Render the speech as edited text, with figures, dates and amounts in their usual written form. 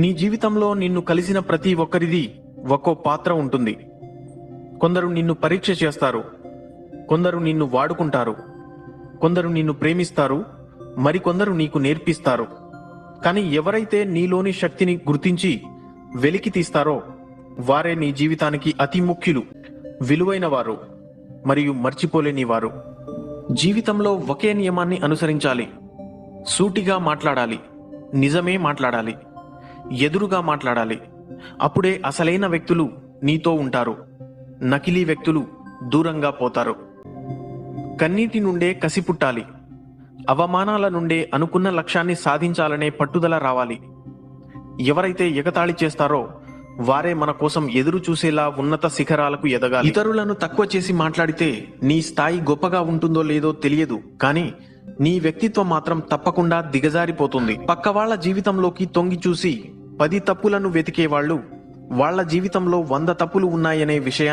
నీ జీవితంలో నిన్ను కలిసిన ప్రతి ఒక్కరిది ఒక్కో పాత్ర ఉంటుంది. కొందరు నిన్ను పరీక్ష చేస్తారు, కొందరు నిన్ను వాడుకుంటారు, కొందరు నిన్ను ప్రేమిస్తారు, మరికొందరు నీకు నేర్పిస్తారు. కానీ ఎవరైతే నీలోని శక్తిని గుర్తించి వెలికి తీస్తారో వారే నీ జీవితానికి అతి ముఖ్యులు, విలువైన వారు మరియు మర్చిపోలేని వారు. జీవితంలో ఒకే నియమాన్ని అనుసరించాలి. సూటిగా మాట్లాడాలి, నిజమే మాట్లాడాలి, ఎదురుగా మాట్లాడాలి. అప్పుడే అసలైన వ్యక్తులు నీతో ఉంటారు, నకిలీ వ్యక్తులు దూరంగా పోతారు. కన్నీటి నుండే కసి పుట్టాలి, అవమానాల నుండే అనుకున్న లక్ష్యాన్ని సాధించాలనే పట్టుదల రావాలి. ఎవరైతే ఎగతాళి చేస్తారో వారే మన కోసం ఎదురు చూసేలా ఉన్నత శిఖరాలకు ఎదగాలి. ఇతరులను తక్కువ చేసి మాట్లాడితే నీ స్థాయి గొప్పగా ఉంటుందో లేదో తెలియదు, కానీ నీ వ్యక్తిత్వం మాత్రం తప్పకుండా దిగజారిపోతుంది. పక్క వాళ్ళ జీవితంలోకి తొంగి చూసి 10 తప్పులను వెతికేవాళ్లు వాళ్ళ జీవితంలో 100 తప్పులు ఉన్నాయనే విషయాన్ని